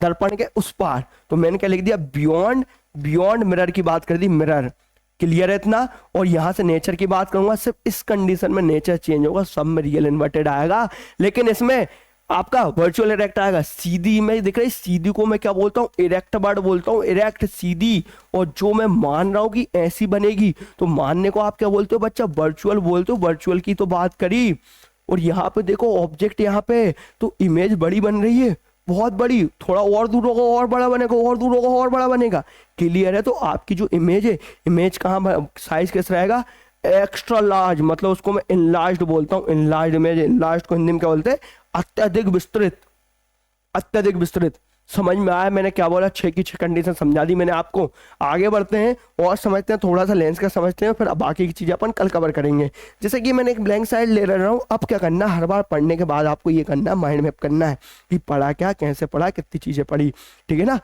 Speaker 1: दर्पण के उस पार। तो मैंने क्या लिख दिया? बियॉन्ड मिरर की बात कर दी, मिरर। क्लियर है इतना? और यहां से नेचर की बात करूंगा, सिर्फ इस कंडीशन में नेचर चेंज होगा, सब में रियल इन्वर्टेड आएगा, लेकिन इसमें आपका वर्चुअल इरेक्ट आएगा। सीधी इमेज दिख रही, सीधी को मैं क्या बोलता हूँ? इरेक्ट वर्ड बोलता हूँ, इरेक्ट, सीधी। और जो मैं मान रहा हूँ कि ऐसी बनेगी, तो मानने को आप क्या बोलते हो बच्चा? वर्चुअल बोलते हो। वर्चुअल की तो बात करी। और यहाँ पे देखो ऑब्जेक्ट यहाँ पे, तो इमेज बड़ी बन रही है, बहुत बड़ी। थोड़ा और दूर होगा और बड़ा बनेगा, और दूर होगा और बड़ा बनेगा। क्लियर है? तो आपकी जो इमेज है, इमेज कहाँ, साइज कैसा रहेगा? एक्स्ट्रा लार्ज, मतलब उसको मैं इनलार्ज्ड बोलता हूँ। इनलार्ज्ड इमेज, इनलार्ज्ड को हिंदी में क्या बोलते हैं? अत्यधिक विस्तृत, अत्यधिक विस्तृत। समझ में आया मैंने क्या बोला? 6 की 6 कंडीशन समझा दी मैंने आपको। आगे बढ़ते हैं और समझते हैं, थोड़ा सा लेंस का समझते हैं, फिर बाकी की चीजें अपन कल कवर करेंगे। जैसे कि मैंने एक ब्लैंक साइड ले रहा हूँ। अब क्या करना? हर बार पढ़ने के बाद आपको ये करना, माइंड मैप करना है कि पढ़ा क्या, कैसे पढ़ा, कितनी चीजें पढ़ी, ठीक है ना।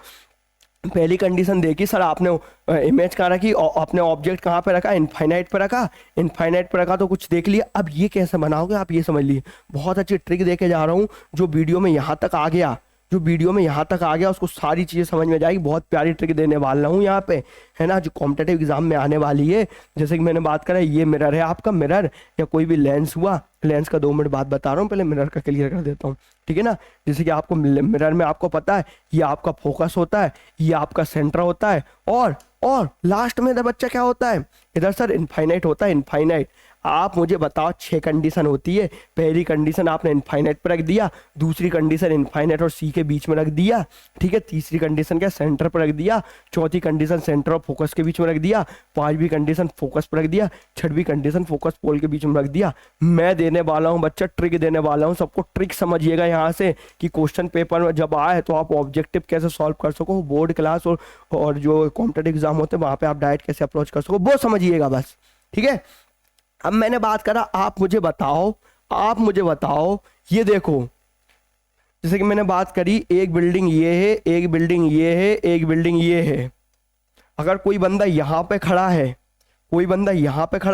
Speaker 1: पहली कंडीशन देखी सर आपने, इमेज कहाँ रखी और आपने ऑब्जेक्ट कहाँ पे रखा, इनफाइनाइट पे रखा, इनफाइनाइट पे रखा तो कुछ देख लिया। अब ये कैसे बनाओगे आप, ये समझ लिए। बहुत अच्छी ट्रिक देके जा रहा हूँ, जो वीडियो में यहाँ तक आ गया, जो वीडियो में यहाँ तक आ गया उसको सारी चीज़ें समझ में जाएगी। बहुत प्यारी ट्रिक देने वाला हूँ यहाँ पे, है ना, जो कॉम्पिटेटिव एग्जाम में आने वाली है। जैसे कि मैंने बात करा, ये मिरर है आपका, मिरर या कोई भी लेंस हुआ, लेंस का 2 मिनट बाद बता रहा हूँ, पहले मिरर का क्लियर कर देता हूँ, ठीक है ना। जैसे कि आपको मिरर में आपको पता है ये आपका फोकस होता है, ये आपका सेंटर होता है, और लास्ट में इधर बच्चा क्या होता है, इधर सर इनफाइनाइट होता है, इनफाइनाइट। आप मुझे बताओ 6 कंडीशन होती है। पहली कंडीशन आपने इनफाइनाइट पर रख दिया, दूसरी कंडीशन इनफाइनाइट और सी के बीच में रख दिया, ठीक है, तीसरी कंडीशन क्या सेंटर पर रख दिया, चौथी कंडीशन सेंटर और फोकस के बीच में रख दिया, पांचवी कंडीशन फोकस पर रख दिया, छठवीं कंडीशन फोकस पोल के बीच में रख दिया। मैं देने वाला हूँ बच्चा, ट्रिक देने वाला हूँ, सबको ट्रिक समझिएगा यहाँ से कि क्वेश्चन पेपर में जब आए तो आप ऑब्जेक्टिव कैसे सॉल्व कर सको, बोर्ड क्लास और जो कॉम्पिटेटिव एग्जाम होते हैं वहाँ पे आप डायरेक्ट कैसे अप्रोच कर सको, वो समझिएगा बस, ठीक है। अब मैंने बात करा, आप मुझे बताओ, ये देखो, जैसे कि मैंने बात करी, एक बिल्डिंग ये है, एक बिल्डिंग ये है, एक बिल्डिंग ये है। अगर कोई बंदा यहाँ पे खड़ा है,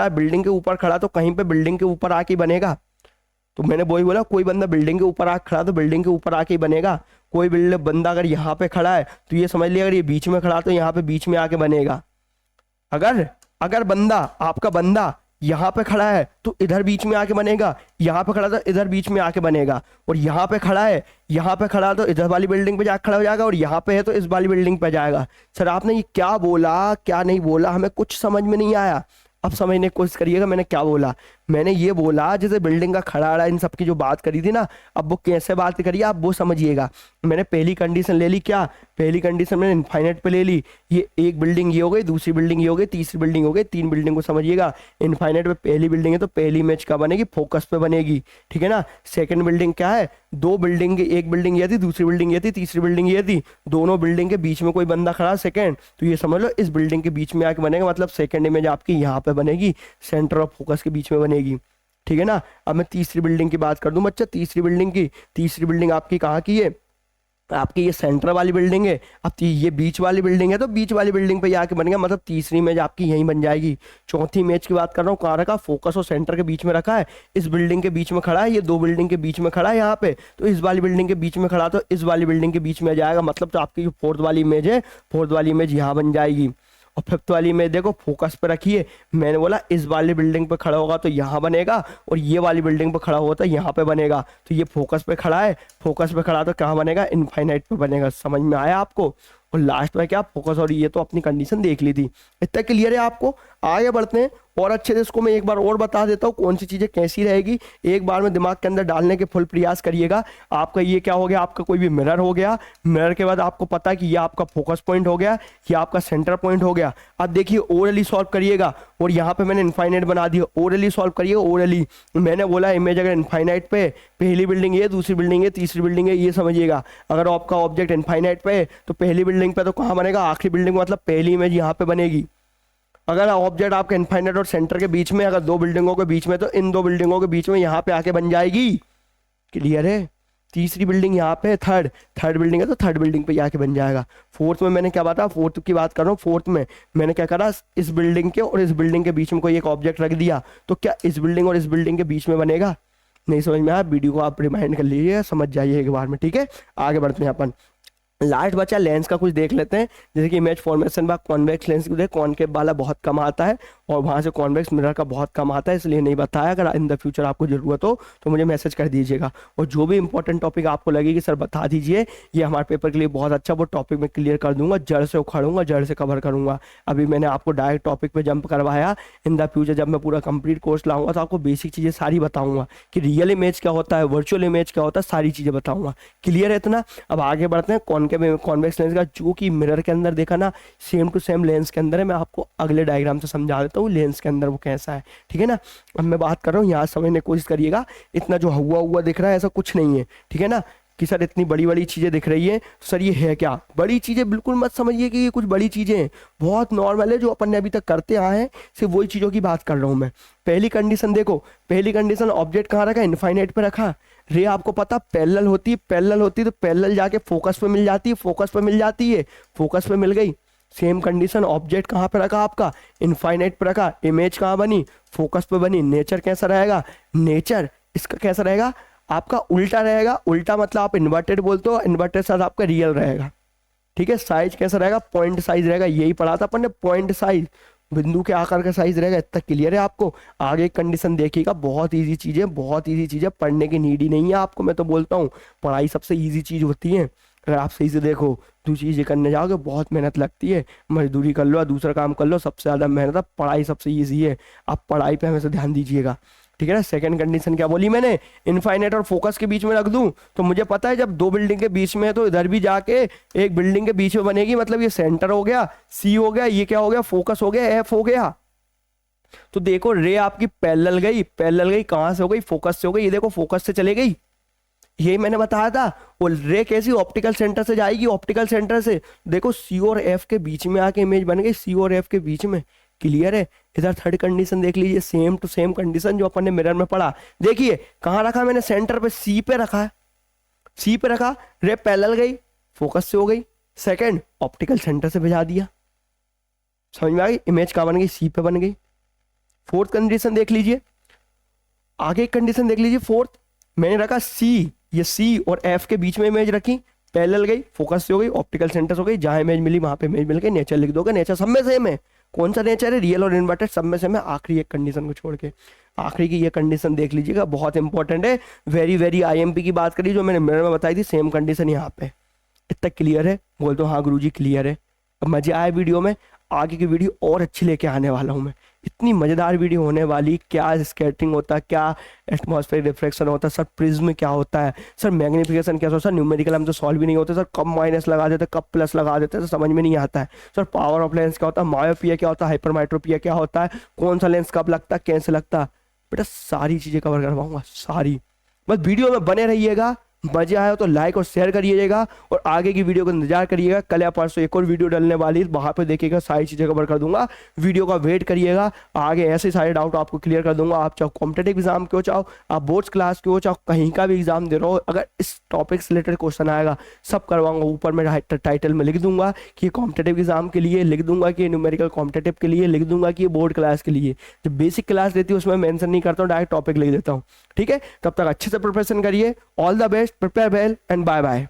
Speaker 1: बिल्डिंग के ऊपर खड़ा, तो कहीं पे बिल्डिंग के ऊपर आके बनेगा। तो मैंने वही बोला, कोई बंदा बिल्डिंग के ऊपर आके खड़ा तो बिल्डिंग के ऊपर आके ही बनेगा। कोई बंदा अगर यहाँ पे खड़ा है तो ये समझ लिया, अगर ये बीच में खड़ा तो यहाँ पे बीच में आके बनेगा। अगर आपका बंदा यहाँ पे खड़ा है तो इधर बीच में आके बनेगा, यहाँ पे खड़ा तो इधर बीच में आके बनेगा, और यहाँ पे खड़ा तो इधर वाली बिल्डिंग पे जाके खड़ा हो जाएगा, और यहाँ पे है तो इस वाली बिल्डिंग पे जाएगा। सर आपने ये क्या बोला, क्या नहीं बोला, हमें कुछ समझ में नहीं आया। अब समझने की कोशिश करिएगा मैंने क्या बोला। मैंने ये बोला जैसे बिल्डिंग का खड़ा रहा, इन सब की जो बात करी थी ना, अब वो कैसे बात करिए आप वो समझिएगा। मैंने पहली कंडीशन ले ली, क्या पहली कंडीशन मैंने इनफाइनाइट पे ले ली, ये एक बिल्डिंग ये हो गई, दूसरी बिल्डिंग ये हो गई, तीसरी बिल्डिंग हो गई, 3 बिल्डिंग को समझिएगा। इनफाइनाइट पे पहली बिल्डिंग है तो पहली इमेज क्या बनेगी, फोकस पे बनेगी, ठीक है ना। सेकंड बिल्डिंग क्या है, 2 बिल्डिंग, एक बिल्डिंग ये थी, दूसरी बिल्डिंग ये थी, तीसरी बिल्डिंग ये थी, दोनों बिल्डिंग के बीच में कोई बंदा खड़ा सेकंड, तो ये समझ लो इस बिल्डिंग के बीच में आके बनेगा, मतलब सेकंड इमेज आपकी यहाँ पे बनेगी, सेंटर और फोकस के बीच में बनेगी, ठीक है ना। अब मैं तीसरी बिल्डिंग की बात कर दूं बच्चा, तीसरी बिल्डिंग आपकी कहाँ की है, आपकी ये सेंटर वाली बिल्डिंग है। अब ये बीच वाली बिल्डिंग है तो बीच वाली बिल्डिंग पे आके बनेगा, मतलब तीसरी इमेज आपकी यहीं बन जाएगी। चौथी इमेज की बात कर रहा हूँ, कहाँ रखा, फोकस और सेंटर के बीच में रखा है, इस बिल्डिंग के बीच में खड़ा है, ये 2 बिल्डिंग के बीच में खड़ा है यहाँ पे, तो इस वाली बिल्डिंग के बीच में खड़ा तो इस वाली बिल्डिंग के बीच में जाएगा, मतलब तो आपकी जो फोर्थ वाली इमेज है, फोर्थ वाली इमेज यहाँ बन जाएगी। और फिफ्थ वाली में देखो फोकस पे रखिए, मैंने बोला इस वाली बिल्डिंग पे खड़ा होगा तो यहाँ बनेगा, और ये वाली बिल्डिंग पे खड़ा होगा तो यहाँ पे बनेगा। तो ये फोकस पे खड़ा है, फोकस पे खड़ा तो कहाँ बनेगा, इनफाइनाइट पे बनेगा। समझ में आया आपको। और लास्ट में क्या, फोकस, और ये तो अपनी कंडीशन देख ली थी। इतना क्लियर है आपको। आगे बढ़ते हैं और अच्छे से इसको मैं एक बार और बता देता हूँ कौन सी चीज़ें कैसी रहेगी, एक बार में दिमाग के अंदर डालने के फुल प्रयास करिएगा। आपका ये क्या हो गया, आपका कोई भी मिरर हो गया, मिरर के बाद आपको पता है कि ये आपका फोकस पॉइंट हो गया, ये आपका सेंटर पॉइंट हो गया। अब देखिए ओरली सॉल्व करिएगा, और यहाँ पे मैंने इनफाइनाइट बना दिया, ओरली सॉल्व करिएगा। ओरली मैंने बोला इमेज अगर इनफाइनाइट पे, पहली बिल्डिंग ये, दूसरी बिल्डिंग है, तीसरी बिल्डिंग है, ये समझिएगा। अगर आपका ऑब्जेक्ट इनफाइनाइट पे है तो पहली बिल्डिंग पे तो कहाँ बनेगा, आखिरी बिल्डिंग, मतलब पहली इमेज यहाँ पे बनेगी। अगर ऑब्जेक्ट आपके इनफाइनाइट और सेंटर के बीच में, अगर 2 बिल्डिंगों के बीच में, तो इन 2 बिल्डिंगों के बीच में यहाँ पे आके बन जाएगी। क्लियर है। तीसरी बिल्डिंग यहाँ पे, थर्ड बिल्डिंग है तो थर्ड बिल्डिंग पे आके बन जाएगा। फोर्थ में मैंने क्या बताया, फोर्थ की बात कर रहा हूँ, फोर्थ में मैंने क्या करा, इस बिल्डिंग के और इस बिल्डिंग के बीच में कोई एक ऑब्जेक्ट रख दिया, तो क्या इस बिल्डिंग और इस बिल्डिंग के बीच में बनेगा। नहीं समझ में आया, वीडियो को आप रिमाइंड कर लीजिए, समझ जाइए एक बार में, ठीक है। आगे बढ़ते हैं अपन। लास्ट बचा लेंस का कुछ देख लेते हैं। जैसे कि इमेज फॉर्मेशन बा कॉन्वेक्स लेंस को देख, कॉनकेव वाला बहुत कम आता है और वहाँ से कॉन्वेक्स मिरर का बहुत कम आता है, इसलिए नहीं बताया। अगर इन द फ्यूचर आपको जरूरत हो तो मुझे मैसेज कर दीजिएगा, और जो भी इंपॉर्टेंट टॉपिक आपको लगे कि सर बता दीजिए, ये हमारे पेपर के लिए बहुत अच्छा, वो टॉपिक में क्लियर कर दूंगा, जड़ से उखाड़ूंगा, जड़ से कवर करूंगा। अभी मैंने आपको डायरेक्ट टॉपिक पे जंप करवाया। इन द फ्यूचर जब मैं पूरा कंप्लीट कोर्स लाऊंगा तो आपको बेसिक चीज़ें सारी बताऊंगा कि रियल इमेज क्या होता है, वर्चुअल इमेज क्या होता है, सारी चीज़ें बताऊंगा। क्लियर है इतना। अब आगे बढ़ते हैं। कॉनकेव कॉन्वेक्स लेंस का जो कि मिरर के अंदर देखा ना, सेम टू सेम लेंस के अंदर है। मैं आपको अगले डायग्राम से समझा देता हूँ लेंस के अंदर वो कैसा है, ठीक है ना। अब मैं बात कर रहा हूँ, यहाँ समझने की कोशिश करिएगा। इतना जो हुआ दिख रहा है ऐसा कुछ नहीं है, ठीक है ना। कि सर इतनी बड़ी बड़ी चीज़ें दिख रही हैं, सर ये है क्या? बड़ी चीज़ें बिल्कुल मत समझिए कि ये कुछ बड़ी चीज़ें हैं, बहुत नॉर्मल है जो अपन ने अभी तक करते आए हैं, सिर्फ वही चीज़ों की बात कर रहा हूँ मैं। पहली कंडीशन देखो, पहली कंडीशन ऑब्जेक्ट कहाँ रखा? इनफाइनाइट पे रखा। रे आपको पता पैरेलल होती है, पैरेलल होती है तो पैरेलल जाके फोकस पे मिल जाती है, फोकस पे मिल जाती है, फोकस पे मिल गई। सेम कंडीशन ऑब्जेक्ट कहाँ पे रखा आपका? इनफाइनाइट पे रखा। इमेज कहाँ बनी? फोकस पे बनी। नेचर कैसा रहेगा? नेचर इसका कैसा रहेगा? आपका उल्टा रहेगा। उल्टा मतलब आप इन्वर्टेड बोलते हो, इन्वर्टेड साथ आपका रियल रहेगा, ठीक है। साइज कैसा रहेगा? पॉइंट साइज रहेगा, यही पढ़ा था अपन ने, पॉइंट साइज, बिंदु के आकार का साइज रहेगा। इतना क्लियर है आपको? आगे कंडीशन देखिएगा, बहुत इजी चीज है, बहुत इजी चीज है, पढ़ने की नीड ही नहीं है आपको। मैं तो बोलता हूँ पढ़ाई सबसे इजी चीज होती है। अगर आप सही से देखो, दूसरी चीजें करने जाओगे बहुत मेहनत लगती है, मजदूरी कर लो, दूसरा काम कर लो, सबसे ज्यादा मेहनत है। पढ़ाई सबसे ईजी है, आप पढ़ाई पे हमेशा ध्यान दीजिएगा, ठीक है ना। सेकंड कंडीशन क्या बोली मैंने? इनफाइनाइट और फोकस के बीच में रख दूं तो मुझे पता है जब दो बिल्डिंग के बीच में है तो इधर भी जाके एक बिल्डिंग के बीच में बनेगी, मतलब ये सेंटर हो गया, सी हो गया, ये क्या हो गया? फोकस हो गया, एफ हो गया। तो देखो रे आपकी पैरेलल गई, पैरेलल गई कहां से हो गई? फोकस से हो गई। ये देखो फोकस से चले गई, यही मैंने बताया था। वो रे कैसी? ऑप्टिकल सेंटर से जाएगी, ऑप्टिकल सेंटर से। देखो सी और एफ के बीच में आके इमेज बन गई, सी और एफ के बीच में। क्लियर है? इधर थर्ड कंडीशन देख लीजिए, सेम टू सेम कंडीशन जो अपन ने मिरर में पढ़ा। देखिए कहां रखा मैंने? सेंटर पे, सी पे रखा है, सी पे रखा, रे पैरेलल गई, फोकस से हो गई। सेकंड, ऑप्टिकल सेंटर से भेजा दिया, समझ में आ गई? इमेज कहां बन गई? सी पे बन गई। फोर्थ कंडीशन देख लीजिए, आगे कंडीशन देख लीजिए। फोर्थ मैंने रखा सी, ये सी और एफ के बीच में इमेज रखी, पैरेलल गई, फोकस से हो गई, ऑप्टिकल सेंटर हो गई, जहां इमेज मिली वहां पे इमेज मिल गई। नेचर लिख दोगे, नेचर सब में सेम है। कौन सा नेचर है? रियल और इन्वर्टेड सब में सेम है। आखिरी एक कंडीशन को छोड़ के, आखिरी की ये कंडीशन देख लीजिएगा, बहुत इंपॉर्टेंट है, वेरी वेरी आईएमपी की बात करी जो मैंने मिरर में बताई थी, सेम कंडीशन यहाँ पे। इतना क्लियर है? बोल दो हाँ गुरुजी क्लियर है। अब मजे आए वीडियो में, आगे की वीडियो और अच्छी लेके आने वाला हूँ मैं, इतनी मजेदार वीडियो होने वाली। क्या स्कैटरिंग होता है, क्या एटमॉस्फेरिक रिफ्लेक्शन होता है, सर प्रिज्म क्या होता है, सर मैग्निफिकेशन क्या होता है, सर न्यूमेरिकल हम तो सॉल्व भी नहीं होते, सर कब माइनस लगा देते, कब प्लस लगा देते, सर समझ में नहीं आता है। सर पावर ऑफ लेंस क्या होता है, मायोपिया क्या होता है, हाइपरमाइट्रोपिया क्या होता है, कौन सा लेंस कब लगता है, कैसे लगता है, बेटा सारी चीजें कवर करवाऊंगा, सारी। बस वीडियो में बने रहिएगा, मजा आया तो लाइक और शेयर करिएगा और आगे की वीडियो का इंतजार करिएगा। कल या परसों एक और वीडियो डलने वाली है, वहां पे देखिएगा, सारी चीजें कवर कर दूंगा। वीडियो का वेट करिएगा, आगे ऐसे सारे डाउट आपको क्लियर कर दूंगा। आप चाहो कॉम्पिटेटिव एग्जाम के हो, चाहो आप बोर्ड्स क्लास के हो, चाहो कहीं का भी एग्जाम दे रहे हो, अगर इस टॉपिक से रिलेटेड क्वेश्चन आएगा सब करवाऊंगा। ऊपर मैं टाइटल में लिख दूंगा कि कॉम्पिटेटिव एग्जाम के लिए, लिख दूंगा कि न्यूमेरिकल कॉम्पिटेटिव के लिए, लिख दूंगा कि बोर्ड क्लास के लिए। जो बेसिक क्लास रहती है उसमें मेंशन नहीं करता हूँ, डायरेक्ट टॉपिक लिख देता हूँ, ठीक है। तब तक अच्छे से प्रिपरेशन करिए। All the best, prepare well and bye bye.